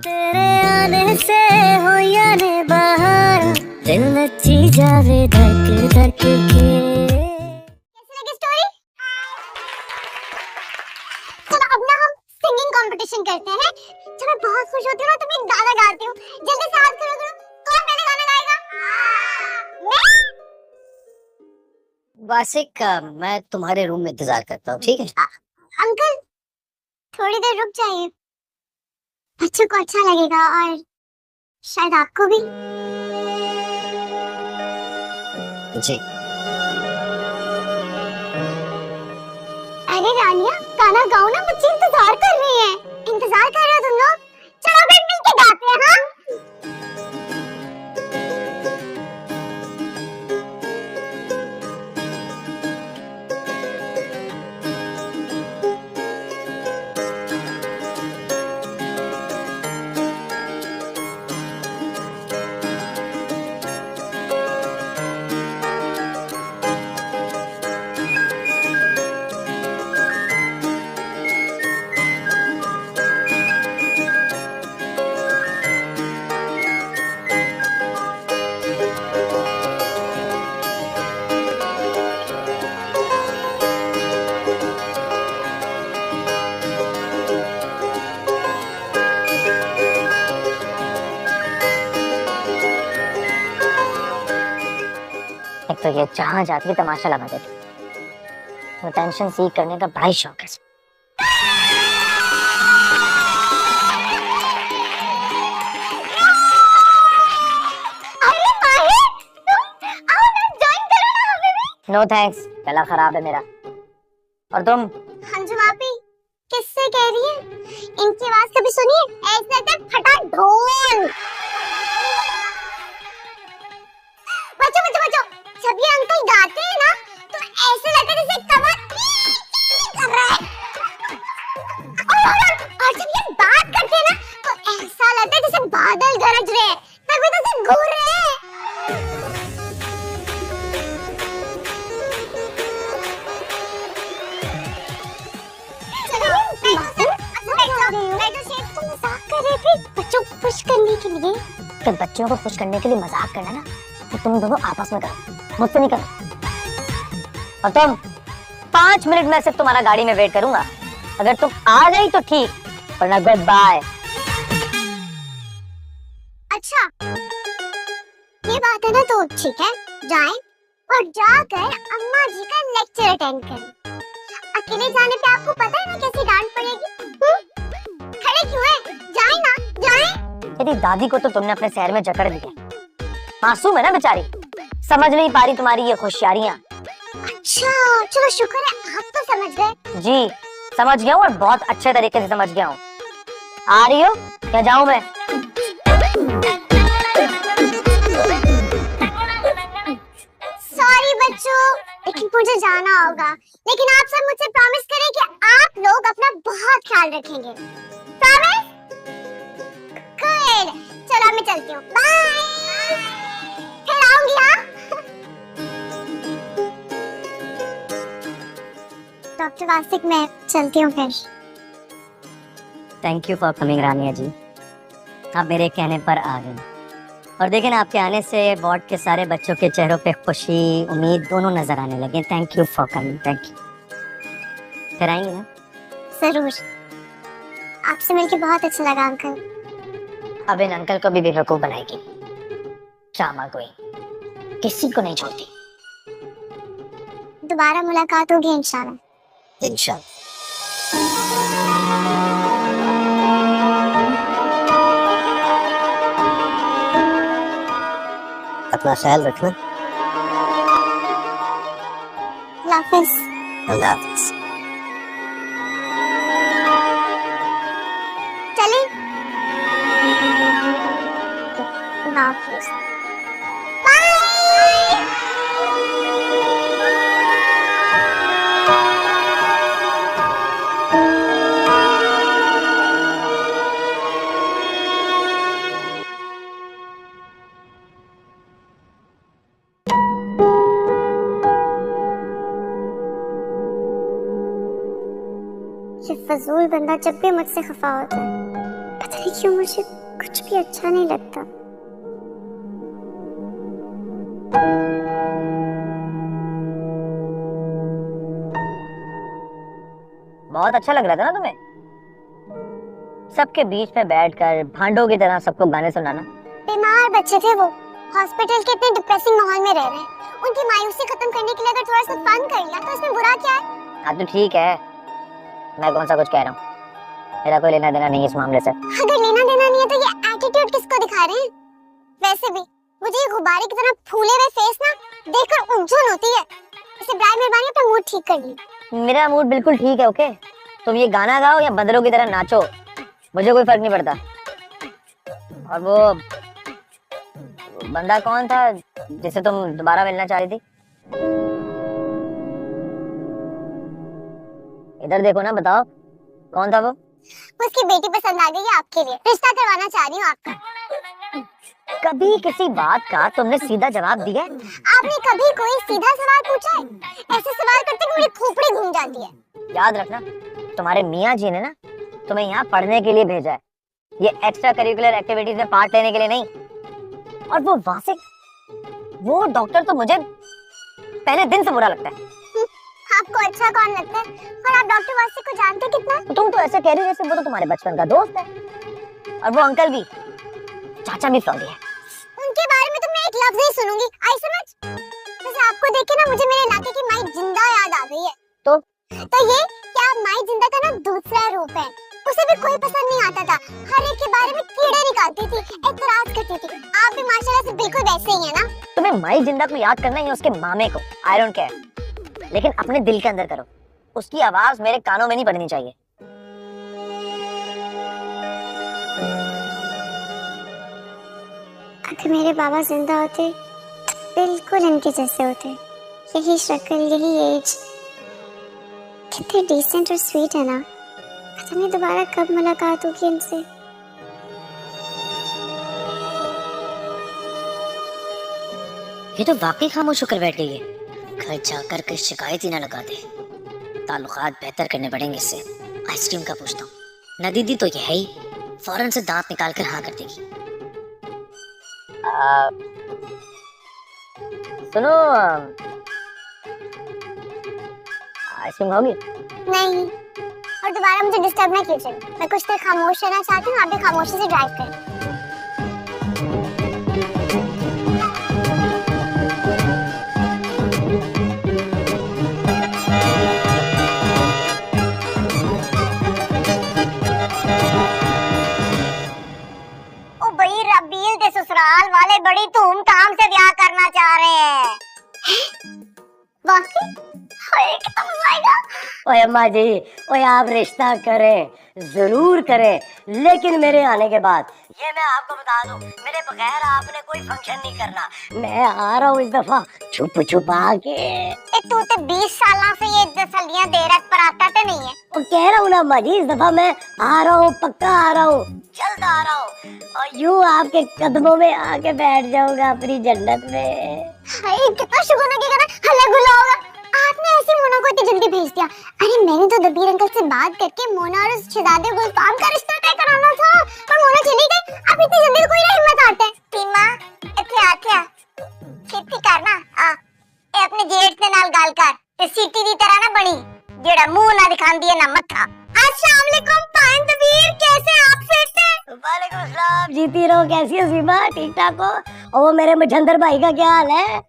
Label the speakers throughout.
Speaker 1: तेरे आने से हो या ने बाहर दिल नची जावे धक धक के। कैसी लगी स्टोरी? चलो अब ना हम सिंगिंग कंपटीशन करते हैं। जब मैं बहुत खुश होती हूँ ना तो मैं गाना गाती हूँ। जल्दी से हाथ खड़े करो। कौन पहले गाना गाएगा? मैं।
Speaker 2: वासिक, मैं तुम्हारे रूम में इंतजार करता हूँ, ठीक है?
Speaker 1: अंकल थोड़ी देर रुक जाइए, बच्चों को अच्छा लगेगा और शायद आपको भी।
Speaker 2: जी।
Speaker 1: अरे रानिया गाना गाओ ना, बच्चे इंतजार कर रही हैं। इंतजार कर रहे हो तुम लोग? चलो फिर मिलके गाते हैं। हाँ
Speaker 2: एक तो ये जहाँ जाती है तमाशा लगा देती, वो टेंशन सीख करने का बड़ा ही शौक है। नो थैंक्स, गला खराब है मेरा। और तुम?
Speaker 1: अंजू भाभी किससे कह रही है? इनकी आवाज कभी सुनिए? ऐसे लगता है फटा ढोल। बच्चों बच्चों बच्चों, जब ये अंकल गाते हैं ना तो ऐसे लगता है जैसे कमर कर रहा है। और जब ये बात करते हैं ना तो ऐसा लगता है जैसे बादल गरज रहे हैं, तभी तो सब घूर रहे हैं। बच्चों को खुश करने के लिए।
Speaker 2: तो बच्चों को खुश करने के लिए मजाक करना ना तो तुम दोनों आपस में करो, मुझसे नहीं करो। और तुम 5 मिनट में सिर्फ तुम्हारा गाड़ी में वेट करूंगा। अगर तुम आ गई तो ठीक, वरना गुड बाय।
Speaker 1: अच्छा ये बात है ना, तो ठीक है जाएं और जाकर अम्मा जी का लेक्चर अटेंड करें। अकेले जाने पे आपको पता है ना कैसी डांट पड़ेगी। खड़े क्यों हैं? जाएं ना, जाएं।
Speaker 2: तेरी दादी को तो तुमने अपने शहर में जकड़ दिया। मासूम है ना बेचारी, समझ नहीं पा रही तुम्हारी ये होशियारियां।
Speaker 1: अच्छा चलो शुक्र है आप तो समझ गए।
Speaker 2: जी समझ गया हूँ, और बहुत अच्छे तरीके से समझ गया हूँ। आ रही हो या जाऊं मैं?
Speaker 1: सॉरी बच्चों, लेकिन मुझे जाना होगा। लेकिन आप सब मुझसे प्रॉमिस करें कि आप लोग अपना बहुत ख्याल रखेंगे। प्रॉमिस? गुड। चलो मैं चलती हूँ, बाय। फिर आऊंगी। हाँ डॉक्टर वासिक, मैं चलती हूँ फिर।
Speaker 2: थैंक यू फॉर कमिंग रानिया जी, आप मेरे कहने पर आ गए। और देखें ना, आपके आने से वार्ड के सारे बच्चों के चेहरों पे खुशी, उम्मीद दोनों नजर आने लगे। Thank you for coming, thank you. फिर आएंगे ना?
Speaker 1: जरूर। आपसे मिलके बहुत अच्छा लगा अंकल।
Speaker 2: अब इन अंकल को भी बेवकूफ बनाएगी। ड्रामा कोई किसी को नहीं छोड़ती।
Speaker 1: दोबारा मुलाकात होगी इंशाल्लाह।
Speaker 2: इंशाल्लाह। अपना ख्याल रखना।
Speaker 1: अल्लाह हाफिज।
Speaker 2: अल्लाह हाफिज।
Speaker 1: चलिए। अल्लाह हाफिज। ये फजूल बंदा जब भी मुझसे खफा होता है, पता नहीं क्यों मुझे कुछ भी अच्छा नहीं लगता।
Speaker 2: बहुत अच्छा लग रहा था ना तुम्हें, सबके बीच में बैठकर भांडों की तरह सबको गाने सुनाना।
Speaker 1: बीमार बच्चे थे वो, हॉस्पिटल के इतने डिप्रेसिंग माहौल में रह रहे हैं। उनकी मायूसी खत्म करने के लिए अगर थोड़ा सा फन कर लिया तो इसमें बुरा क्या है?
Speaker 2: हाँ तो ठीक है, मैं कौन सा कुछ कह रहा हूँ, मेरा कोई लेना देना नहीं इस मामले से।
Speaker 1: अगर लेना देना नहीं है तो ये एटीट्यूड किसको दिखा रहे हैं? वैसे भी मुझे ये गुब्बारे की तरह फूले हुए फेस ना देखकर उलझन होती है। इसे बराए मेहरबानी अपना मूड ठीक कर ली।
Speaker 2: मेरा मूड बिल्कुल ठीक है, ओके? तुम ये गाना गाओ या बंदरों की तरह नाचो, मुझे कोई फर्क नहीं पड़ता। और वो बंदा कौन था जिसे तुम दोबारा मिलना चाह रही थी? इधर देखो ना, बताओ कौन था वो?
Speaker 1: उसकी बेटी पसंद आ गई है आपके लिए, रिश्ता करवाना चाह रही हूँ आपका।
Speaker 2: कभी किसी बात का तुमने सीधा जवाब दिया?
Speaker 1: आपने कभी कोई सीधा सवाल पूछा है? ऐसे सवाल करते कि मेरी खोपड़ी घूम जाती है।
Speaker 2: याद रखना, तुम्हारे मियाँ जी ने ना तुम्हें यहाँ पढ़ने के लिए भेजा है, ये एक्स्ट्रा करिकुलर एक्टिविटीज में पार्ट लेने के लिए नहीं। और वो वासिक, वो डॉक्टर तो मुझे पहले दिन से बुरा लगता है।
Speaker 1: आपको अच्छा कौन लगता है? और आप डॉक्टर वासिक को जानते कितना?
Speaker 2: तो तुम तो ऐसे कह रही हो जैसे वो तो तुम्हारे बचपन का दोस्त है। और वो अंकल भी, चाचा भी फ्रॉडी है।
Speaker 1: उनके बारे में तो मैं एक लफ्ज नहीं सुनूंगी, आई समझ? वैसे आपको देख के ना मुझे मेरे इलाके की माई जिंदा याद आ गई है। तो ये क्या माई जिंदा का ना दूसरा रूप है। उसे भी कोई पसंद नहीं आता था, हर एक के बारे में कीड़े निकालती थी, एतराज करती थी। आप भी माशाल्लाह से बिल्कुल वैसे ही है ना।
Speaker 2: तुम्हें माई जिंदा को याद करना है उसके मामे को, आई डोंट केयर, लेकिन अपने दिल के अंदर करो। उसकी आवाज मेरे कानों में नहीं पड़नी चाहिए।
Speaker 1: अगर मेरे बाबा जिंदा होते बिल्कुल इनके जैसे होते, यही शक्ल, यही एज, कितने डिसेंट और स्वीट है ना। पता नहीं दोबारा कब मुलाकात होगी इनसे।
Speaker 2: ये तो वाकई खामोश होकर बैठ गई है। घर जाकर कोई शिकायत ही ना लगा दे। ताल्लुकात बेहतर करने पड़ेंगे इससे। आइसक्रीम का पूछता हूँ। न दीदी तो ये है ही, फौरन से दांत निकाल कर हाँ कर देगी। सुनो, आइसक्रीम खाओगी?
Speaker 1: नहीं, और दोबारा मुझे डिस्टर्ब ना कीजिए। मैं कुछ देर खामोश रहना चाहती हूँ, आप भी खामोशी से ड्राइव करें। ओ भाई, रबील दे ससुराल वाले बड़ी धूमधाम से ब्याह करना चाह रहे हैं। वाकई? ओए कितना मजा आएगा।
Speaker 2: ओए अम्मा जी, ओए आप रिश्ता करें, जरूर करें, लेकिन मेरे आने के बाद। ये मैं आपको बता दूं, मेरे बगैर आपने कोई फंक्शन नहीं करना। मैं आ रहा हूँ इस दफा छुप छुप आके।
Speaker 1: तू तो 20 साल से ये तसल्लियां दे रहा, पर आता तो नहीं है।
Speaker 2: वो कह रहा हूँ ना अम्मा जी, इस दफा मैं आ रहा हूँ, पक्का आ रहा हूँ, जल्द आ रहा हूँ, और यूं आपके कदमों में आके बैठ जाऊंगा अपनी जन्नत में।
Speaker 1: हाय, कितना शुक्र लगेगा ना, हल्ला गुल्ला होगा। आपने ऐसे मोना को इतनी जल्दी भेज दिया। अरे मैंने तो दबीर अंकल से बात करके मोना और उस शहजादे गुलफाम का रिश्ता तय कराना था, पर मोना चली गई। अब इतनी जल्दी कोई ना हिम्मत आते है। सीमा, इथे आके खेती करना आ, ए अपने जेठ के नाल गाल कर ते सीटी दी तरह ना बनी, जेड़ा मुंह ना दिखांदी है ना मत्था। अस्सलाम वालेकुम पाइन दबीर, कैसे आप फिट हैं?
Speaker 2: वालेकुम सलाम, जीती रहो। कैसी हो सीमा? ठीक ठाक हो? और वो मेरे मझंदर भाई का क्या हाल है?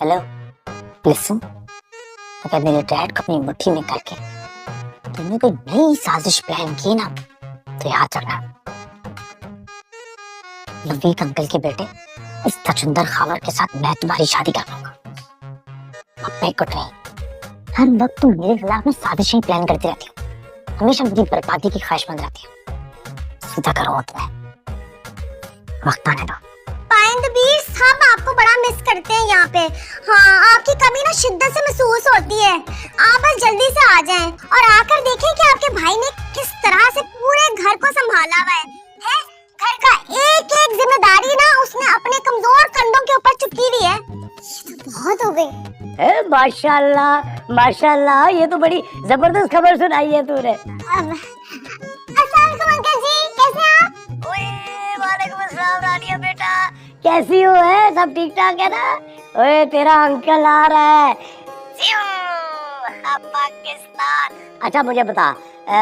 Speaker 2: हेलो, लिसन, अगर मेरे डैड को अपनी मुट्ठी में करके तुमने कोई नई साजिश प्लान की ना, तो याद रखना, नवीक अंकल के बेटे इस तजुंदर खावर के साथ मैं तुम्हारी शादी कर लूंगा। अब मैं कुछ नहीं, हर वक्त तुम मेरे खिलाफ में साजिशें प्लान करती रहती हो, हमेशा मुझे बर्बादी की ख्वाहिशमंद रहती हो। सीधा करो तुम्हें, वक्त आने दो।
Speaker 1: पाइंदबीर साहब आपको बड़ा मिस करते हैं यहाँ पे। हाँ, आपकी कमी ना शिद्दत से महसूस होती है। आप बस जल्दी से आ जाएं और आकर देखें कि आपके भाई ने किस तरह से पूरे घर को संभाला हुआ है? घर का एक एक जिम्मेदारी ना उसने अपने कमजोर कंधों के ऊपर चुकी हुई है। बहुत हो गई।
Speaker 2: माशाल्लाह माशाल्लाह, ये तो बड़ी जबरदस्त खबर सुनाई है तूने।
Speaker 1: अब अस्सलाम अंकल जी, कैसे हैं आप?
Speaker 2: ओए वालेकुम अस्सलाम रानिया बेटा, कैसी हो? है सब ठीक ठाक है ना? ओए तेरा अंकल आ रहा है पाकिस्तान। अच्छा मुझे बता,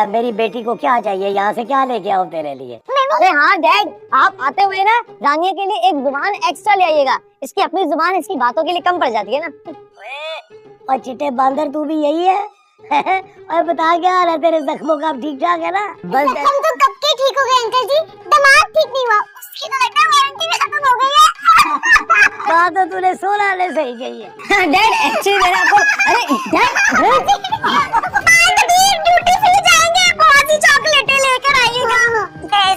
Speaker 2: मेरी बेटी को क्या चाहिए, यहाँ से क्या लेके आओ तेरे लिए?
Speaker 3: अरे हाँ डैड, आप आते हुए ना रानिया के लिए एक जुबान एक्स्ट्रा ले आइएगा। इसकी अपनी जुबान इसकी बातों के लिए कम पड़ जाती है ना।
Speaker 2: और चिट्टे बंदर तू भी यही है? और बता क्या हाल है तेरे जख्मों का, ठीक ठाक है ना? बस
Speaker 1: हम तो कब के ठीक हो गए अंकल जी, दिमाग ठीक नहीं हुआ, उसकी तो लगता है वारंटी भी खत्म हो गई है।
Speaker 2: बात तो तूने 16 आने सही कही है।
Speaker 3: डैड एक्चुअली मैंने आपको, अरे
Speaker 1: ड्यूटी से जाएंगे, बहुत सी चॉकलेटें लेकर आइएगा।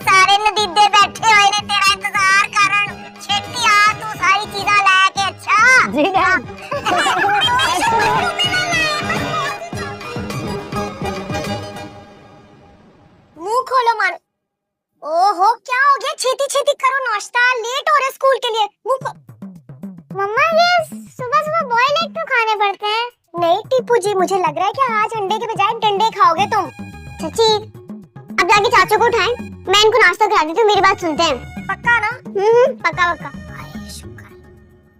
Speaker 1: सारे नदीदे बैठे हुए ने तेरा इंतजार करन, छेती आ तू सारी चीज़ां लेके। अच्छा
Speaker 3: जी डैड।
Speaker 1: मुंह खोलो मानो। ओहो क्या हो गया, छेती छेती करो नाश्ता, लेट हो रहे स्कूल के लिए। मुंह खो। मम्मा ये सुबह सुबह बॉयल एग क्यों खाने पड़ते हैं? नहीं टीपू जी, मुझे लग रहा है कि आज अंडे के बजाय डंडे खाओगे तुम। चाची अब जाके चाचू को उठाएं, मैं इनको नाश्ता करा देती हूँ, मेरी बात सुनते हैं। पक्का ना? पक्का पक्का।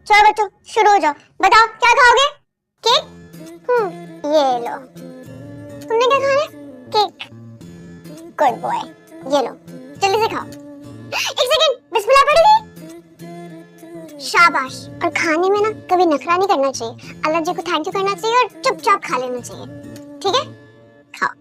Speaker 1: चलो बच्चों शुरू हो जाओ, बताओ क्या खाओगे? केक? ये लो। तुमने क्या खाना है? केक। गुड बॉय, ये लो जल्दी से खाओ। एक सेकंड, बिस्मिल्लाह पढ़ेगी? शाबाश। और खाने में ना कभी नखरा नहीं करना चाहिए, अल्लाह जी को थैंक यू करना चाहिए और चुपचाप खा लेना चाहिए, ठीक है? खाओ।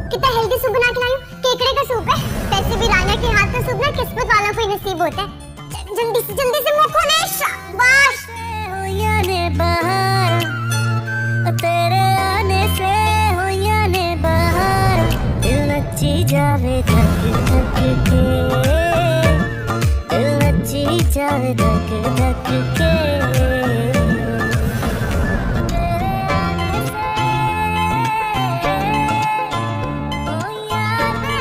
Speaker 1: कितना हेल्दी सूप बना के लाई हूं, केकड़े का सूप है। वैसे भी राना के हाथ का सूप ना किस्मत वालों को ही नसीब होता है। जल्दी से मुंह खोले, शाबाश।
Speaker 4: तेरे आने से हो याने बहार, दिल नची जावे धक धक के, दिल नची जावे धक धक के। तेरे आने से हो याने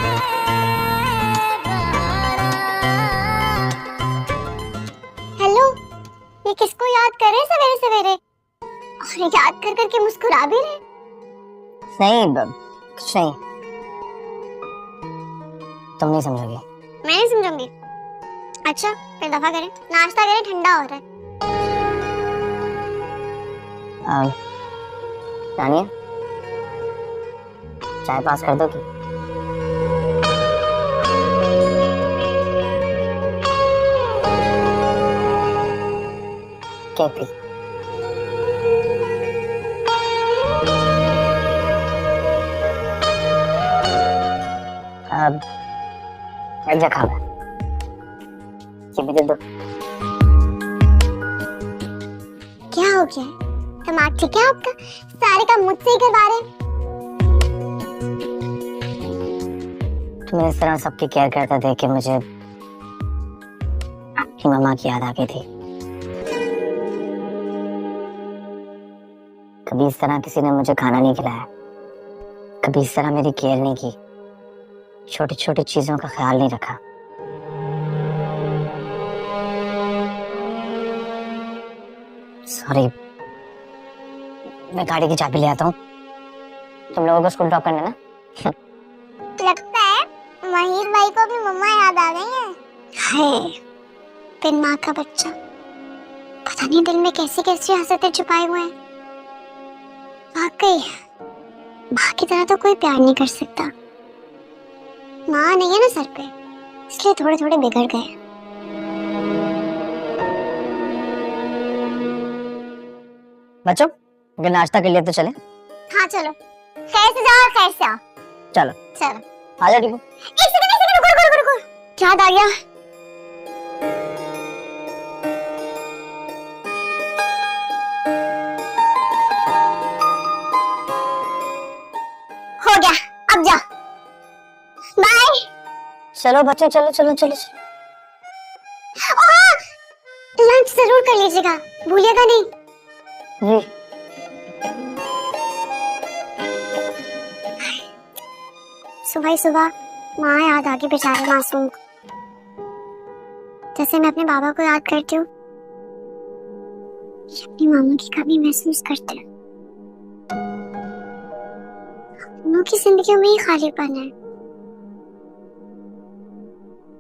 Speaker 4: बहार।
Speaker 1: हेलो, ये किसको याद कर रहे हैं सवेरे सवेरे? और याद कर करके मुस्कुरा भी रहे।
Speaker 3: कुछ नहीं, तुम नहीं समझोगे।
Speaker 1: मैं नहीं समझूंगी। अच्छा फिर दफा करें, नाश्ता करें, ठंडा हो रहा है।
Speaker 3: रानिया चाय पास कर दो कि? केक भी। अब एक जगह खाओ, ये भी दे दो।
Speaker 1: क्या हो गया है? दिमाग ठीक है आपका? सारे काम मुझसे ही करवा रहे हैं।
Speaker 3: तुम इस तरह सबकी केयर करते देख के मुझे आपकी मम्मा की याद आ गई थी। कभी इस तरह किसी ने मुझे खाना नहीं खिलाया, कभी इस तरह मेरी केयर नहीं की, छोटी छोटी चीजों का ख्याल नहीं रखा। सॉरी, मैं गाड़ी की चाबी ले आता हूँ, तुम लोगों को स्कूल ड्रॉप करना ना।
Speaker 1: लगता है वहीद भाई को भी मम्मा याद आ गई है। हाय, बिन माँ का बच्चा, पता नहीं दिल में कैसी कैसी हसरतें छुपाए हुए हैं। वाकई माँ की तरह तो कोई प्यार नहीं कर सकता। माँ नहीं है ना सर पे, इसलिए थोड़े थोड़े बिगड़ गए।
Speaker 3: बच्चों अगर नाश्ता कर लिया तो चले?
Speaker 1: हाँ चलो, खैर से जाओ और खैर से आओ।
Speaker 3: चलो
Speaker 1: चलो।
Speaker 3: आ जाओ। ठीक है,
Speaker 1: एक सेकंड रुको। याद आ गया, हो गया, अब जा। बाय।
Speaker 3: चलो बच्चों, चलो।
Speaker 1: लंच जरूर कर लीजिएगा, भूलिएगा नहीं।
Speaker 3: जी।
Speaker 1: सुबह ही सुबह माँ याद आ गई बेचारे मासूम को। जैसे मैं अपने बाबा को याद करती हूँ, ये अपनी मामा की कमी महसूस करते हैं। दोनों की जिंदगी में ही खालीपन है।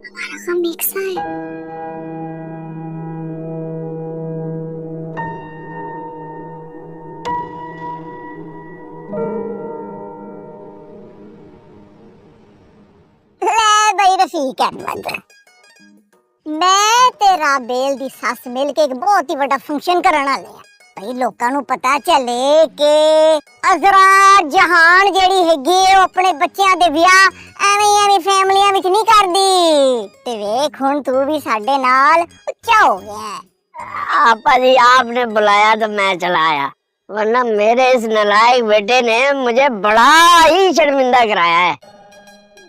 Speaker 1: हमारा गम एक सा है।
Speaker 5: ले भाई रफीक अहमद, मैं ते राबेल दी सस मिल के एक बहुत ही बड़ा फंक्शन करना ले भाई। लोकां नू पता चले कि अजरा जहान जेड़ी हैगी ओ अपने बच्चों दे विआह एवें फैमिलियां विच नहीं करदी। ते वेख हुण तू भी साडे नाल उच्चा हो गया है।
Speaker 3: आपा जी आपने बुलाया तो मैं चला आया, वरना मेरे इस नालायक बेटे ने मुझे बड़ा ही शर्मिंदा कराया है।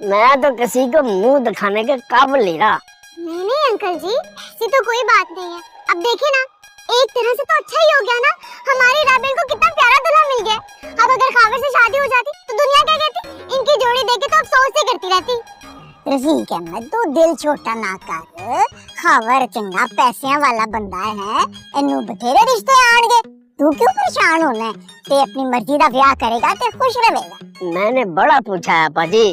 Speaker 3: मैं तो किसी को मुंह दिखाने के काबिल नहीं रहा।
Speaker 1: नहीं अंकल जी, ऐसी तो कोई बात नहीं है। अब देखिए ना, एक तरह से तो अच्छा ही हो गया ना। हमारी राबेल को कितना प्यारा दूल्हा मिल गया। अब अगर खावर से शादी हो जाती तो दुनिया क्या कहती? इनकी जोड़ी देखे तो अब सोच से करती रहती।
Speaker 5: रफीक अहमद तू दिल छोटा ना कर। खावर चंगा पैसियां वाला बंदा है, इन्नू बथेरे रिश्ते आणगे। तू क्यों परेशान होना है? ते अपनी मर्जी दा ब्याह करेगा ते खुश रहेगा।
Speaker 3: मैंने बड़ा पूछा है आपा जी,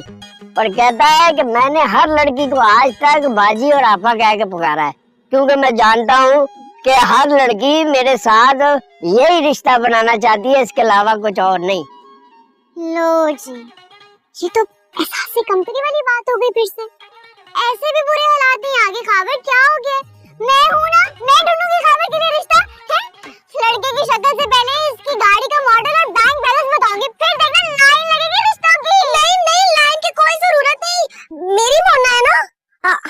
Speaker 3: पर कहता है कि मैंने हर लड़की को आज तक बाजी और आपा कह के पुकारा है, क्योंकि मैं जानता हूँ कि हर लड़की मेरे साथ यही रिश्ता बनाना चाहती है, इसके अलावा कुछ और नहीं।
Speaker 1: लो जी, ये तो एहसास कंपनी वाली बात हो गई फिर से। ऐसे भी बुरे हालात नहीं आगे खावर, क्या हो गया? मैं हूँ ना, मैं ढूंढूंगी खावर के लिए रिश्ता है। लड़के की शक्ल से पहले इसकी गाड़ी का मॉडल और बैंक बैलेंस बताऊंगी, फिर देखना लाइन लगेगी रिश्तों की। नहीं, लाइन की कोई जरूरत नहीं। मेरी मोना है ना,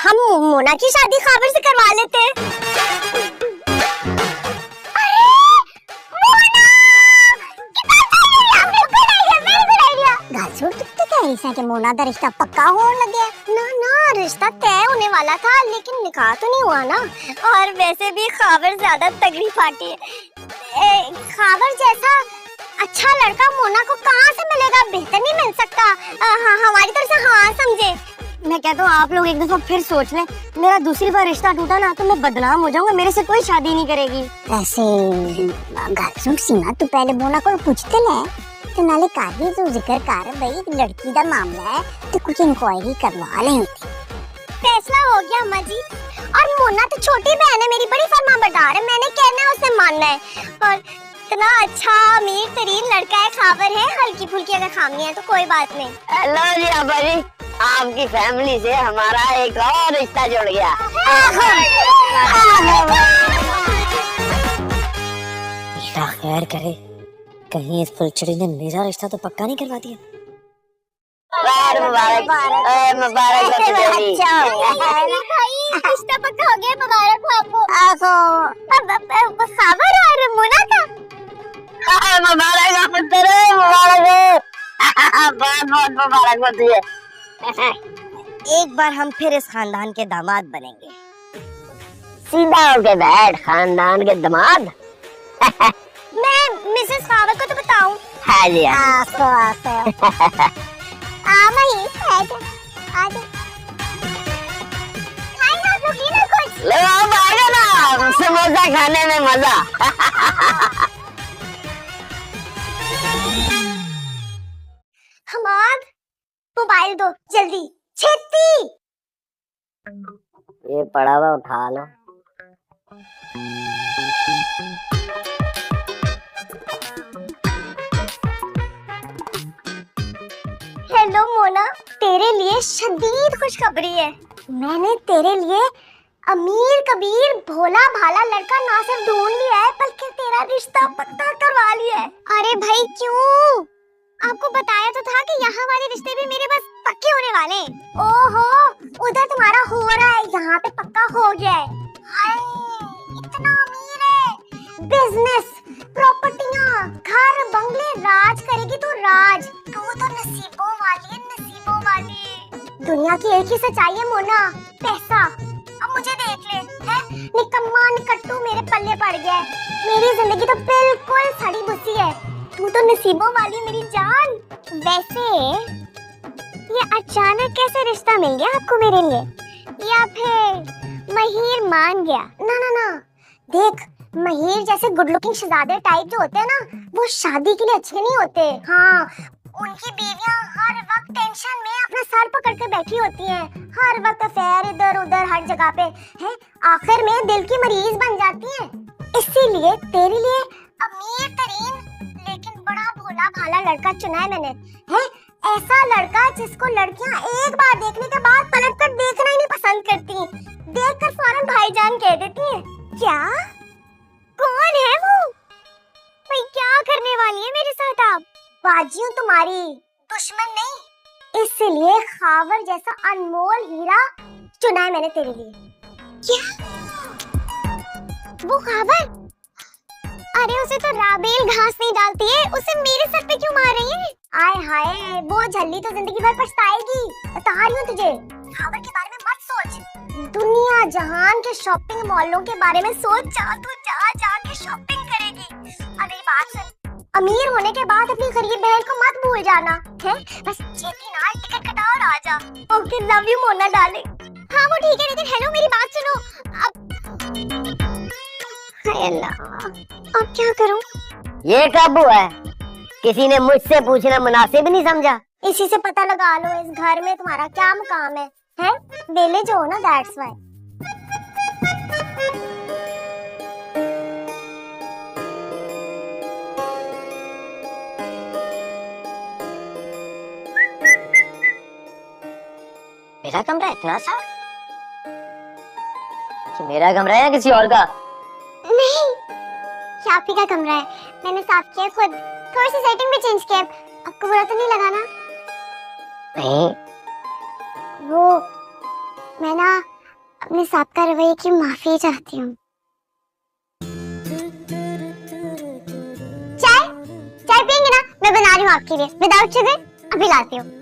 Speaker 1: हम मोना की शादी खावर से करवा लेते हैं। अरे मोना, कितना अच्छा आइडिया, बिल्कुल आइडिया, बिल्कुल आइडिया।
Speaker 5: गाजर तू तो कह रही है कि मोना दा रिश्ता पक्का होने लगे।
Speaker 1: ना रिश्ता तय होने वाला था, लेकिन निकाह तो नहीं हुआ ना। और वैसे भी खावर ज्यादा तगड़ी पार्टी है। खावर जैसा अच्छा लड़का मोना को कहाँ से मिलेगा? बेहतर नहीं मिल सकता। हाँ, हमारी तरफ से हाँ समझे।
Speaker 5: मैं कहता हूँ आप लोग एक दफा फिर सोच लें। मेरा दूसरी बार रिश्ता टूटा ना तो मैं बदनाम हो जाऊंगा, मेरे से कोई शादी नहीं करेगी। ऐसे गाजर सीमा तू पहले मोना को पूछते ले, तो नाले काजी तू जिक्र कर भाई लड़की दा मामला है तो कुछ इंक्वायरी करवा ले।
Speaker 1: फैसला हो गया अम्मा जी। और मोना तो छोटी बहन है मेरी, बड़ी फरमाबरदार है। मैंने कहना है उसे मानना है। और इतना अच्छा अमीर तरीन लड़का है खावर है, हल्की फुल्की अगर खामी है तो कोई बात नहीं।
Speaker 3: हेलो जी आपा जी, आपकी फैमिली से हमारा एक और रिश्ता जुड़ गया।
Speaker 5: खैर करे, कहीं इस फुलचड़ी ने मेरा रिश्ता तो पक्का नहीं करवा दिया।
Speaker 3: मुबारक मुबारक
Speaker 1: रिश्ता पक्का हो गया, मुबारक हो आपको। खावर और मोना का
Speaker 3: मुबारक तेरे, मुबारक बहुत बहुत मुबारक होती है।
Speaker 5: एक बार हम फिर इस खानदान के दामाद बनेंगे।
Speaker 3: सीधा होके बैठ, खानदान के दामाद।
Speaker 1: मैं मिसेस खावर को तो बताऊं।
Speaker 3: हाँ जी लो अब आ गया ना समोसा खाने में मजा।
Speaker 1: हमाद मोबाइल दो जल्दी, छेती।
Speaker 3: ये पड़ा हुआ उठा लो।
Speaker 1: हेलो मोना, तेरे लिए शदीद खुशखबरी है। मैंने तेरे लिए अमीर कबीर भोला भाला लड़का ना सिर्फ ढूंढ लिया है, बल्कि तेरा रिश्ता पक्का करवा लिया है। अरे भाई क्यों? आपको बताया तो था कि यहाँ वाले रिश्ते भी मेरे बस पक्के होने वाले हैं। ओहो, उधर तुम्हारा हो रहा है, यहाँ पे पक्का हो गया है। हाय, इतना अमीर है, बिजनेस, प्रॉपर्टियाँ, घर बंगले, राज करेगी तो राज। तू तो नसीबों वाली है, नसीबों वाली। दुनिया की एक ही सच्चाई है मोना, पैसा। अब मुझे देख ले, है निकम्मा कट्टू मेरे पल्ले पड़ गया है। मेरी जिंदगी तो बिल्कुल सड़ी बुसी है। तू तो नसीबों वाली मेरी जान। वैसे ये अचानक कैसे रिश्ता मिल गया आपको मेरे लिए, या फिर महीर मान गया? ना ना ना, देख महीर जैसे गुड लुकिंग शहजादे टाइप जो होते हैं ना, वो शादी के लिए अच्छे नहीं होते। हाँ, उनकी बीवियां हर वक्त टेंशन में अपना सर पकड़ के बैठी होती हैं, हर वक्त अफेयर इधर उधर हर जगह पे है, आखिर में दिल की मरीज बन जाती हैं। इसीलिए तेरे लिए अमीर तरीन लेकिन बड़ा भोला भाला लड़का चुना है मैंने, है ऐसा लड़का जिसको लड़कियां एक बार देखने के बाद पलट कर देखना ही नहीं पसंद करती, देखकर फौरन भाईजान कह देती हैं। क्या? कौन है वो? भाई क्या करने वाली है मेरे साथ आप? बाजी हूँ तुम्हारी, दुश्मन नहीं। इसलिए खावर जैसा अनमोल हीरा चुना है मैंने तेरे लिए। क्या? वो खावर? अरे उसे तो राबेल घास नहीं डालती है, उसे मेरे सर पे क्यों मार रही है? आय हाय, वो झल्ली तो जिंदगी भर पछताएगी। बता रही हूँ तुझे, खावर के बारे में मत सोच। दुनिया जहान के शॉपिंग मॉलों के बारे में सोच, तू जा के शॉपिंग करेगी। अरे बात सुन, अमीर होने के बाद अपनी गरीब बहन को मत भूल जाना है, बस छेती ना टिकट कटा और आ जा। Okay, love you Mona darling. हाँ वो ठीक है, लेकिन हेलो मेरी बात सुनो। हाय अल्लाह, अब क्या करूं?
Speaker 3: ये कब हुआ है? किसी ने मुझसे पूछना मुनासिब नहीं समझा?
Speaker 1: इसी से पता लगा लो इस घर में तुम्हारा क्या मुकाम है? वेले जो हो ना, दैट्स व्हाई।
Speaker 3: मेरा कमरा इतना साफ? कि मेरा कमरा है या किसी और का?
Speaker 1: नहीं, आप ही का कमरा है, मैंने साफ किया खुद, थोड़ी सी सेटिंग भी चेंज किया। आपको बुरा तो नहीं लगा ना?
Speaker 3: नहीं,
Speaker 1: वो मैं ना अपने साबका रवैये की माफी चाहती हूँ। चाय चाय पियेंगे ना? मैं बना रही हूँ आपके लिए विदाउट शुगर, अभी लाती हूँ।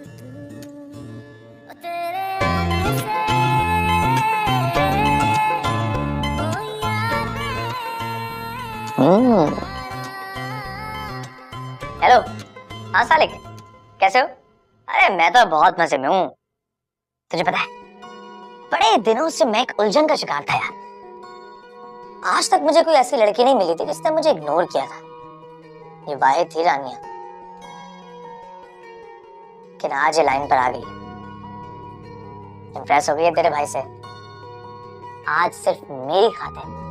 Speaker 3: हेलो, हाँ सालिक, कैसे हो? अरे मैं तो बहुत मजे में हूँ। तुझे पता है, बड़े दिनों से मैं एक उलझन का शिकार था यार। आज तक मुझे कोई ऐसी लड़की नहीं मिली थी जिसने मुझे इग्नोर किया था। ये वाहिद थी रानिया, लेकिन आज ये लाइन पर आ गई। इम्प्रेस हो गई है तेरे भाई से। आज सिर्फ मेरी खातिर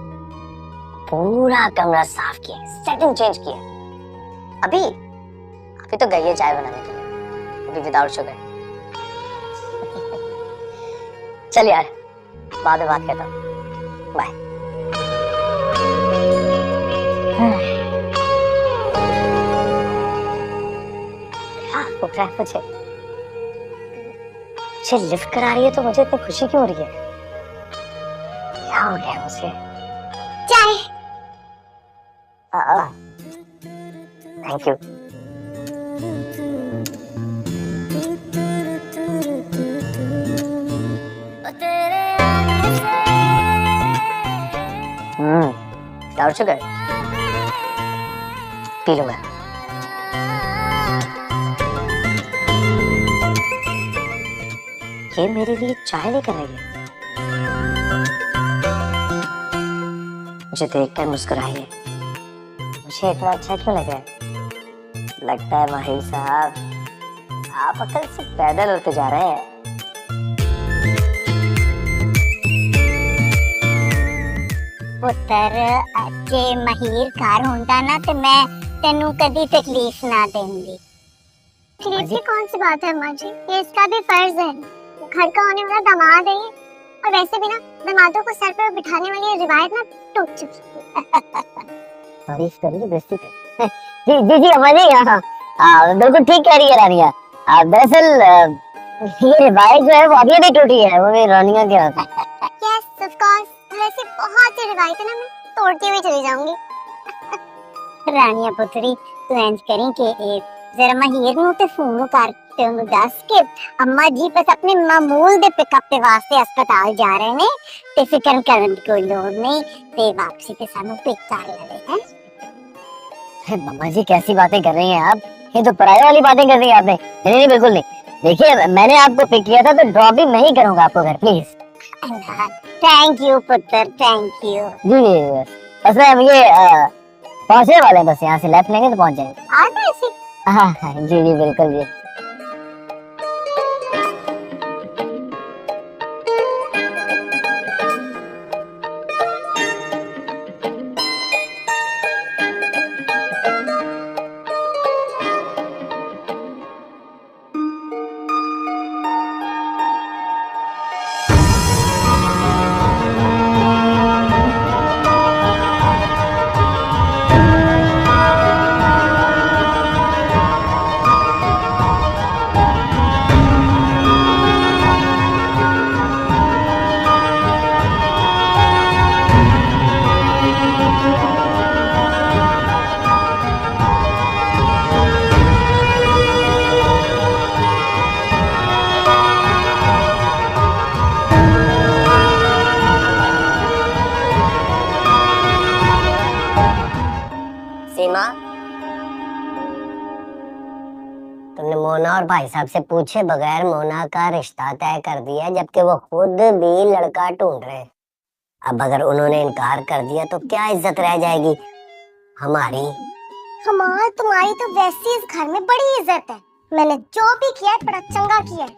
Speaker 3: पूरा कमरा साफ किया, सेटिंग चेंज किया। अभी तो गई है चाय बनाने के लिए, अभी विदाउट शुगर। चल यार, बाद में बात करता हूँ, बाय। उठ रहा है मुझे लिफ्ट करा रही है तो मुझे इतनी खुशी क्यों हो रही है? क्या हो गया मुझे?
Speaker 1: चाय।
Speaker 3: Thank you. Without sugar P लूंगा। ये मेरे लिए चाय लेकर आई है, मुझे देखकर मुस्कुराई है। मुझे इतना अच्छा क्यों लग रहा है? लगता है माहिर साहब आप अकल से पैदल होते जा रहे हैं।
Speaker 5: पुत्र अच्छे महीर घर होंदा ना ते मैं तेनू कदी तकलीफ ना देंदी।
Speaker 1: तकलीफ की कौन सी बात है अम्मा जी? ये इसका भी फर्ज है, घर का होने वाला दामाद है। और वैसे भी ना दामादों को सर पर बिठाने वाली रिवायत ना टूट चुकी है।
Speaker 3: सॉरी करिए बेइज्जती कर। जी जी जी अम्मा जी, हाँ बिल्कुल ठीक कह रही है रानिया। दरअसल ये रिवायत जो है वो अभी भी टूटी है, वो भी रानिया के हाथ।
Speaker 1: यस ऑफ कोर्स, वैसे बहुत सी रिवायतें ना मैं तोड़ती हुई चली जाऊंगी।
Speaker 5: रानिया पुत्री तू इंज करी कि जरा महीर नू ते फोन कर तुम दस के अम्मा जी बस अपने मामूल दे पिकअप ते वास्ते अस्पताल जा रहे ने ते फिक्र करन की कोई लोड़ नहीं ते वापसी ते सानू पिक कर ले हैं।
Speaker 3: अरे मम्मा जी कैसी बातें कर रही हैं आप? ये तो पराये वाली बातें कर रही हैं आपने। नहीं नहीं बिल्कुल नहीं। देखिए मैंने आपको पिक किया था तो ड्रॉप भी मैं ही करूंगा आपको घर, प्लीज।
Speaker 5: थैंक यू पुत्र, थैंक यू।
Speaker 3: जी जी बस मैं ये पहुंचने वाले हैं, बस यहाँ से लेफ्ट लेंगे तो पहुंच जाएंगे।
Speaker 5: आ गए सी।
Speaker 3: हाँ हाँ जी जी बिल्कुल जी। सीमा, तुमने मोना और भाई साहब से पूछे बगैर मोना का रिश्ता तय कर दिया, जबकि वो खुद भी लड़का ढूंढ रहे हैं। अब अगर उन्होंने इनकार कर दिया तो क्या इज्जत रह जाएगी हमारी?
Speaker 5: हमार तुम्हारी तो वैसे इस घर में बड़ी इज्जत है। मैंने जो भी किया है बड़ा चंगा किया है।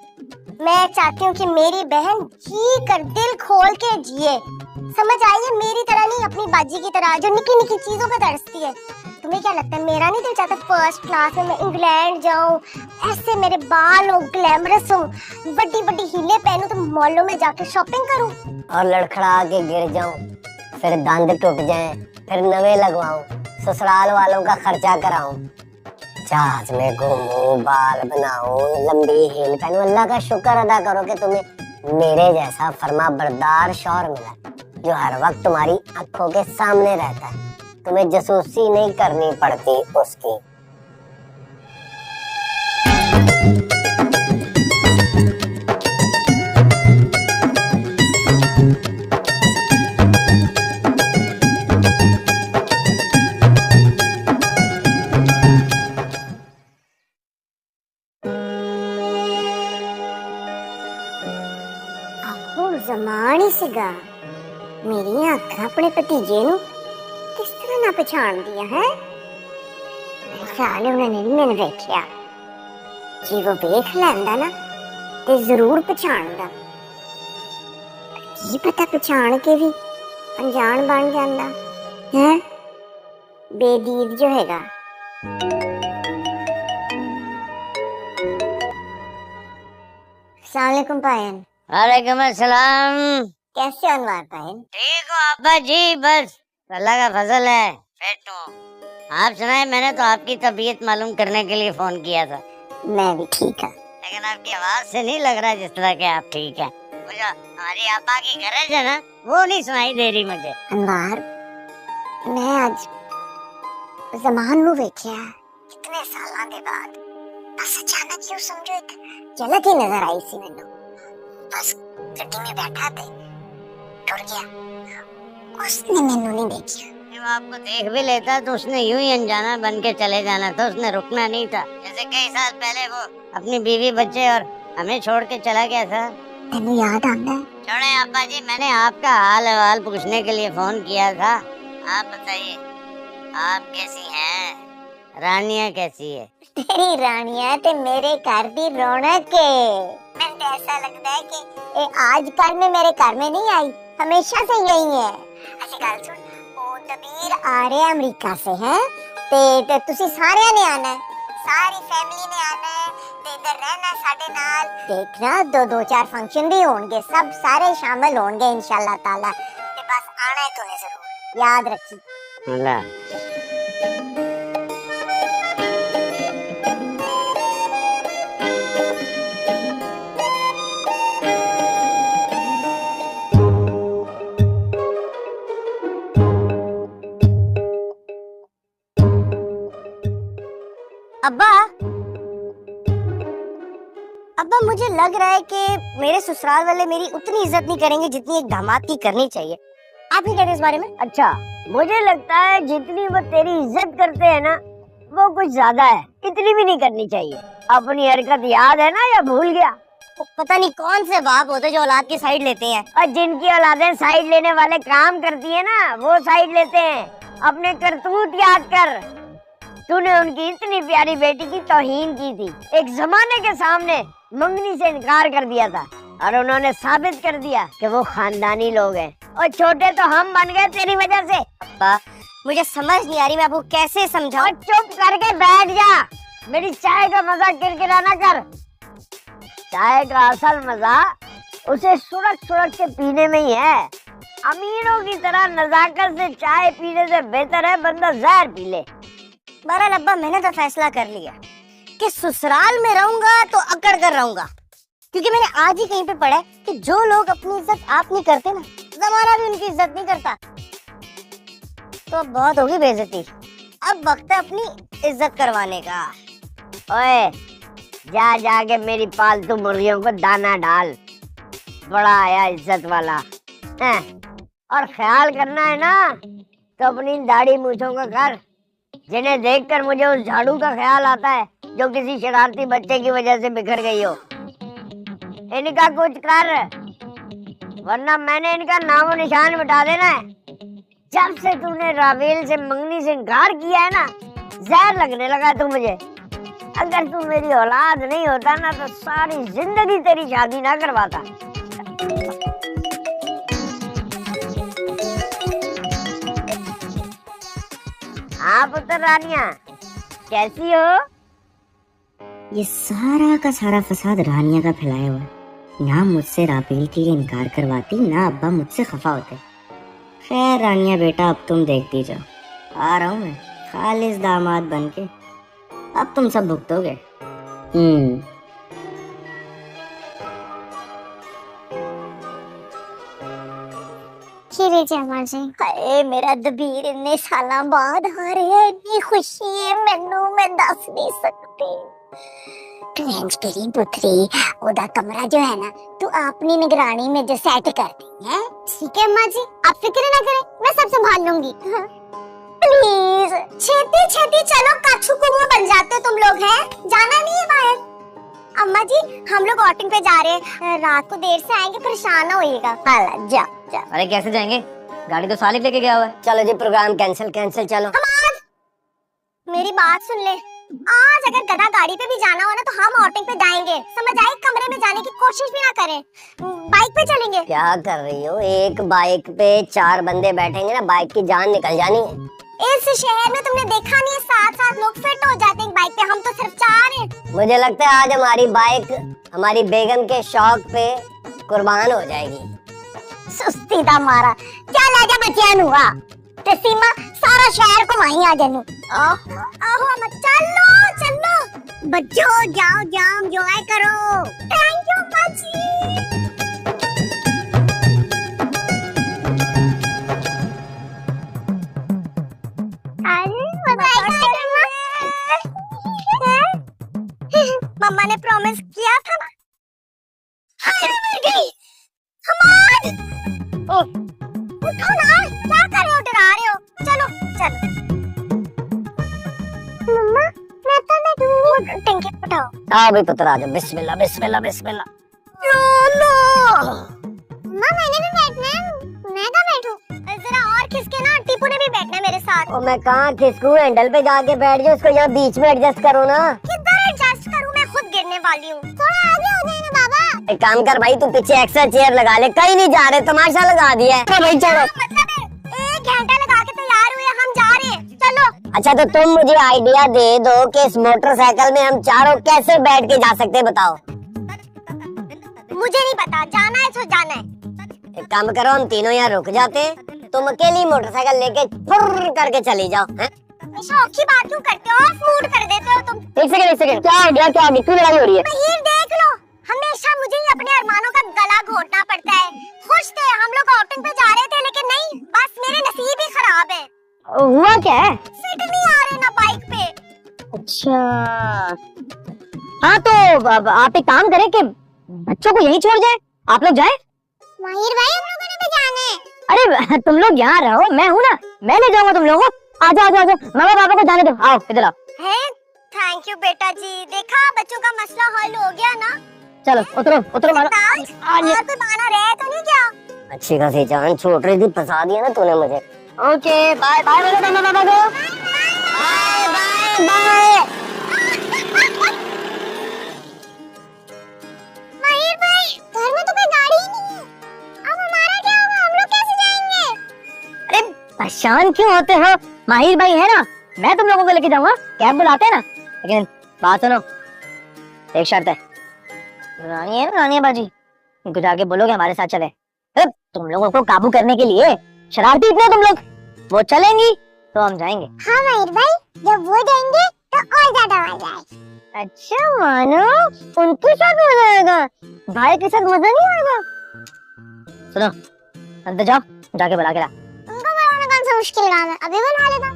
Speaker 5: मैं चाहती हूँ कि मेरी बहन जी कर दिल खोल के जिए, समझ आई है? मेरी तरह नहीं, अपनी बाजी की तरह जो निकी निकी चीजों पे तरसती है। तुम्हें क्या लगता है मेरा नहीं दिल चाहता फर्स्ट क्लास में मैं इंग्लैंड जाऊं, ऐसे मेरे बाल हो, ग्लैमरस हो, बड़ी बड़ी हीले पहनूं, तो मॉलों में जाके शॉपिंग करूं
Speaker 3: और लड़खड़ा के गिर जाऊं, फिर दंद टूट जाएं, फिर नवे लगवाऊं, ससुराल वालों का खर्चा कराऊं, जहाज में घूमूं, बाल बनाऊं, लंबी हील पहनूं। अल्लाह का शुक्र अदा करो कि तुम्हें मेरे जैसा फर्मा बरदार शौहर मिला, जो हर वक्त तुम्हारी आंखों के सामने रहता है। तुम्हें जासूसी नहीं करनी पड़ती उसकी।
Speaker 5: जमान ही सीगा मेरी अख अपने भतीजे नु किस तरह ना पहचान दिया है। मेरे ख्याल है उन्होंने नहीं मैंने देखा, जी वो देख लेंदा ना ते जरूर पहचानदा। ये पता पहचान के भी अनजान बन जांदा है बेदीद जो हैगा। अस्सलाम वालेकुम पायन।
Speaker 3: वालेकुम अस्सलाम।
Speaker 5: कैसे हो अनवर पायन?
Speaker 3: ठीक हो अब्बा जी? बस अल्लाह का फजल है, फिट हूँ। आप सुनाए, मैंने तो आपकी तबीयत मालूम करने के लिए फोन किया था।
Speaker 5: मैं भी ठीक हूँ,
Speaker 3: लेकिन आपकी आवाज से नहीं लग रहा जिस तरह के आप ठीक है। मुझे हमारी अब्बा की गरज है ना, वो नहीं सुनाई दे रही मुझे।
Speaker 5: अनवर मैं आज जमान नु वेख्या कितने सालों के बाद, बस अचानक क्यों समझो एक झलक ही नजर आई सी मैनू। बस गड्डी में बैठा थे, टुर गया, उसने मैनू नहीं देखा।
Speaker 3: जब आपको देख भी लेता तो उसने यूं ही अनजाना बन के चले जाना था, उसने रुकना नहीं था। जैसे कई साल पहले वो अपनी बीवी बच्चे और हमें छोड़ के चला गया था।
Speaker 5: तेनू याद आंदा है?
Speaker 3: छोड़े अब्बा जी, मैंने आपका हाल अहवाल पूछने के लिए फोन किया था। आप बताइए, आप कैसी हैं? रानिया कैसी है?
Speaker 5: तेरी रानिया ते मेरे घर दी रौनक है। मैं तो ऐसा लगता है कि ये आज कल में मेरे घर में नहीं आई, हमेशा से यही है। अच्छा गल सुन, ओ दबीर आ रहे अमेरिका से हैं ते तुसी सारे ने आना है, सारी फैमिली ने आना है ते इधर रहना साडे नाल। देखना दो चार फंक्शन भी होंगे, सब सारे शामिल होंगे इंशाल्लाह ताला। ते बस आना है तूने जरूर, याद रखी।
Speaker 3: अब्बा
Speaker 5: अब्बा मुझे लग रहा है कि मेरे ससुराल वाले मेरी उतनी इज्जत नहीं करेंगे जितनी एक दामाद की करनी चाहिए। आप ही कहते हैं इस बारे में?
Speaker 3: अच्छा, मुझे लगता है जितनी वो तेरी इज्जत करते हैं ना, वो कुछ ज्यादा है, इतनी भी नहीं करनी चाहिए। अपनी हरकत याद है ना या भूल गया?
Speaker 5: पता नहीं कौन से बाप होते जो औलाद की साइड लेते हैं।
Speaker 3: और जिनकी औलादें साइड लेने वाले काम करती है ना, वो साइड लेते हैं। अपने करतूत याद कर, तूने उनकी इतनी प्यारी बेटी की तौहीन की थी, एक जमाने के सामने मंगनी से इनकार कर दिया था, और उन्होंने साबित कर दिया कि वो खानदानी लोग हैं, और छोटे तो हम बन गए तेरी वजह से।
Speaker 5: अब्बा मुझे समझ नहीं आ रही, मैं आपको कैसे समझाऊं?
Speaker 3: और चुप करके बैठ जा, मेरी चाय का मजा किरकिरा ना कर। चाय का असल मजा उसे सुड़क सुड़क के पीने में ही है। अमीरों की तरह नजाकत से चाय पीने से बेहतर है बंदा जहर पी ले।
Speaker 5: बहरहाल अब्बा मैंने तो फैसला कर लिया कि ससुराल में रहूंगा तो अकड़ कर रहूंगा, क्योंकि मैंने आज ही कहीं पे पढ़ा है कि जो लोग अपनी इज्जत आप नहीं करते ना, जमाना भी उनकी इज्जत नहीं करता। तो अब बहुत होगी बेइज्जती, अब वक्त है अपनी इज्जत करवाने का।
Speaker 3: ओए जा जाके मेरी पालतू मुर्गियों को दाना डाल, बड़ा आया इज्जत वाला है। और ख्याल करना है ना तो अपनी दाढ़ी मूछों का कर, जिन्हें देखकर मुझे उस झाड़ू का ख्याल आता है जो किसी शरारती बच्चे की वजह से बिखर गई हो। इनका कुछ कर, वरना मैंने इनका नामो निशान मिटा देना है। जब से तूने रावेल से मंगनी से इनकार किया है ना, जहर लगने लगा तू मुझे। अगर तू मेरी औलाद नहीं होता ना तो सारी जिंदगी तेरी शादी ना करवाता। हाँ पुत्र रानिया, कैसी हो?
Speaker 6: ये सारा का सारा फसाद रानिया का फैलाया हुआ है। ना मुझसे रापेल के लिए इनकार करवाती, ना अब्बा मुझसे खफा होते। खैर रानिया बेटा, अब तुम देखती जाओ, आ रहा हूँ मैं खालिस दामाद बन के, अब तुम सब भुगतोगे।
Speaker 5: हाय मेरा दबीर इन्ने सालां बाद आ रहा है, इतनी खुशी है मैनू, मैं दस नहीं सकती। क्लेंच तेरी पुत्री, ओदा कमरा जो है ना तू अपनी निगरानी में जो सेट कर दी है।
Speaker 1: ठीक है अम्मा जी, आप फिक्र ना करें, मैं सब संभाल लूंगी।
Speaker 5: प्लीज
Speaker 1: छेती छेती चलो, काछू कुआं बन जाते हो तुम लोग हैं, जाना नहीं है बाहर। अम्मा जी हम लोग आउटिंग पे जा रहे हैं, रात को देर से आएंगे, परेशान ना होइएगा।
Speaker 5: हाला जा जा।
Speaker 2: अरे कैसे जाएंगे, गाड़ी तो सालिक लेके गया हुआ है।
Speaker 3: चलो जी, प्रोग्राम कैंसिल चलो।
Speaker 1: मेरी बात सुन ले, आज अगर गधा गाड़ी पे भी जाना हो ना तो हम आउटिंग पे जाएंगे, समझ आए? कमरे में जाने की कोशिश भी ना करें, बाइक पे चलेंगे।
Speaker 3: क्या कर रही हो? एक बाइक पे 4 बंदे बैठेंगे ना, बाइक की जान निकल जानी है।
Speaker 1: इस शहर में तुमने देखा नहीं है, 7-7 लोग फिट हो जाते हैं बाइक पे, हम तो सिर्फ 4 हैं।
Speaker 3: मुझे लगता है आज हमारी बाइक हमारी बेगम के शौक पे कुर्बान हो जाएगी।
Speaker 5: सुस्ती दा मारा क्या लाजा बच्चियां नु आ ते सीमा सारा शहर को वहीं आ जनू।
Speaker 1: आहो अम्मा, चलो चलो
Speaker 5: बच्चों जाओ जाओ एंजॉय करो।
Speaker 1: थैंक यू अम्मा जी।
Speaker 5: मम्मा ने प्रॉमिस किया था ना।
Speaker 1: हाय मर गई हमाद। उठो ना, क्या कर रहे हो, डरा रहे हो? चलो चलो। मम्मा मैं तो नहीं दूंगी, टंकी उठाओ।
Speaker 3: हाँ भाई पुत्र आ जाओ, बिस्मिल्लाह बिस्मिल्लाह बिस्मिल्लाह।
Speaker 1: मम्मा मैंने भी बैठना है, मैं कहाँ बैठूं? जरा और खिसके ना, टीपू ने भी बैठना है मेरे साथ।
Speaker 3: और मैं कहाँ खिसकूं, हैंडल पे जाके बैठ जाओ, उसको यहाँ बीच में एडजस्ट करो ना।
Speaker 1: किधर एडजस्ट करूं, मैं खुद गिरने वाली हूँ। थोड़ा आगे हो जाए ना बाबा।
Speaker 3: एक काम कर भाई, तू पीछे एक्स्ट्रा चेयर लगा ले, कहीं नहीं जा रहे, तमाशा लगा दिया है। भाई चलो।
Speaker 1: मतलब 1 घंटा लगा के तैयार हुए, हम जा रहे हैं, चलो।
Speaker 3: अच्छा तो तुम मुझे आइडिया दे दो कि इस मोटरसाइकिल में हम चारों कैसे बैठ के जा सकते हैं, बताओ।
Speaker 1: मुझे नहीं पता, जाना है तो जाना है।
Speaker 3: एक काम करो, हम तीनों यहाँ रुक जाते हैं, तुम अकेली मोटरसाइकिल लेके फुर्र करके चली जाओ। हैं?
Speaker 1: शौक की बात क्यों करते हो, फूड कर देते हो तुम।
Speaker 3: एक सेकंड, क्या आइडिया, क्या क्यों लड़ाई हो रही है?
Speaker 1: ये देख लो, हमेशा मुझे ही अपने अरमानों का गला घोटना पड़ता है। खुश थे हम लोग, आउटिंग पे जा रहे थे, लेकिन नहीं, बस मेरे नसीब ही खराब है।
Speaker 3: हुआ क्या है?
Speaker 1: फिट नहीं आ रहे ना बाइक पे।
Speaker 3: अच्छा हाँ तो अब आप एक काम करें कि बच्चों को यहीं छोड़ जाए, आप लोग जाए।
Speaker 1: माहिर भाई हम लोगों ने भी जाना है।
Speaker 3: अरे तुम लोग यहाँ रहो, मैं हूँ ना, मैं ले जाऊंगा तुम लोगों को। आ जाओ, मामा पापा को जाने दो, आओ इधर आओ।
Speaker 5: है थैंक यू बेटा जी, देखा बच्चों का मसला हल हो गया ना।
Speaker 3: चलो उतरो मानो।
Speaker 5: ताज, और कोई बहाना रहे तो नहीं क्या?
Speaker 3: अच्छी खासी जान छूट रही थी, फंसा दिया ना तूने मुझे। ओके बाय बाय बोलो मामा पापा को। Bye bye bye.
Speaker 1: माहिर भाई घर में तो कोई गाड़ी ही नहीं है, अब हमारा क्या होगा, हम लोग कैसे जाएंगे?
Speaker 3: अरे परेशान क्यों होते हो, माहिर भाई है ना, मैं तुम लोगों को लेके जाऊंगा, कैब बुलाते हैं ना। लेकिन बात सुनो, एक शर्त है। रानी है ना, रानी बाजी, उनको जाके बोलोगे हमारे साथ चले। अरे तुम लोगों को काबू करने के लिए शरारती इतने तुम लोग, वो चलेंगी तो हम जाएंगे।
Speaker 1: हाँ माहिर भाई जब वो जाएंगे तो और ज्यादा मजा आएगा।
Speaker 3: अच्छा मानो उनके साथ मजा आएगा, भाई के साथ मजा नहीं आएगा। सुनो अंदर जाओ, जाके बुला के ला।
Speaker 1: उनको बनाना कौन सा मुश्किल काम है, अभी बना लेता।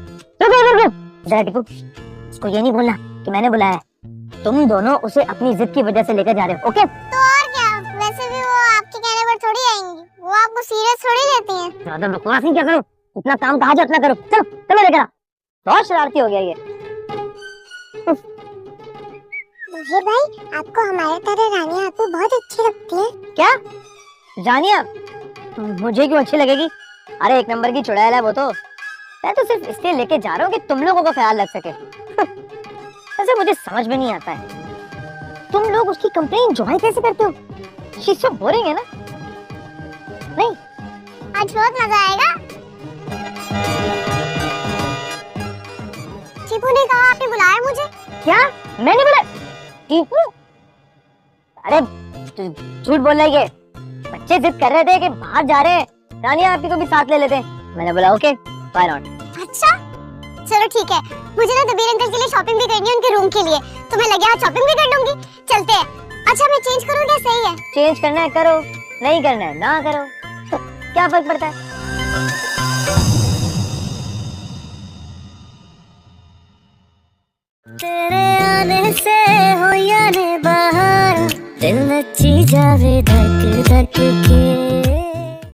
Speaker 3: रुक जरा टिपू, उसको ये नहीं बोलना कि मैंने बुलाया है। तुम दोनों उसे अपनी जिद की वजह से लेकर जा रहे हो, ओके?
Speaker 1: तो और क्या, वैसे भी वो आपके कहने पर थोड़ी आएंगी, वो आपको सीरियस थोड़ी लेती हैं।
Speaker 3: ज्यादा बकवास नहीं क्या करो, इतना काम कहा जाए उतना करो। चलो लेकर आ, बहुत शरारती हो गया ये।
Speaker 1: माहिर भाई आपको हमारे तरह रानी आपको बहुत अच्छी लगती है।
Speaker 3: क्या जानिया, मुझे क्यों अच्छी लगेगी? अरे एक नंबर की चुड़ैल है वो तो, मैं तो सिर्फ इसलिए लेके जा रहा हूँ कि तुम लोगों का ख्याल रख सके। वैसे मुझे समझ में नहीं आता है तुम लोग उसकी कंप्लेन एंजॉय कैसे करते हो, शी इज सो बोरिंग है ना। नहीं
Speaker 1: आज बहुत मजा आएगा। टीपू ने कहा आपने बुलाया मुझे।
Speaker 3: क्या मैंने बोला टीपू? अरे झूठ बोल रही है, बच्चे जिद कर रहे थे कि बाहर जा रहे हैं, रानिया आपकी को भी साथ ले लेते। मैंने बोला ओके व्हाई नॉट।
Speaker 1: अच्छा चलो ठीक है, मुझे ना दबीर अंकल के लिए शॉपिंग भी करनी है, उनके रूम के लिए, तो मैं लगे हाथ शॉपिंग भी कर लूंगी। चलते हैं। अच्छा मैं चेंज करूँ क्या? सही है।
Speaker 3: चेंज करना है करो, नहीं करना है ना करो, क्या फर्क पड़ता है।
Speaker 4: तेरे आने से हो या ने बाहर, दिल नची जावे धक धक के।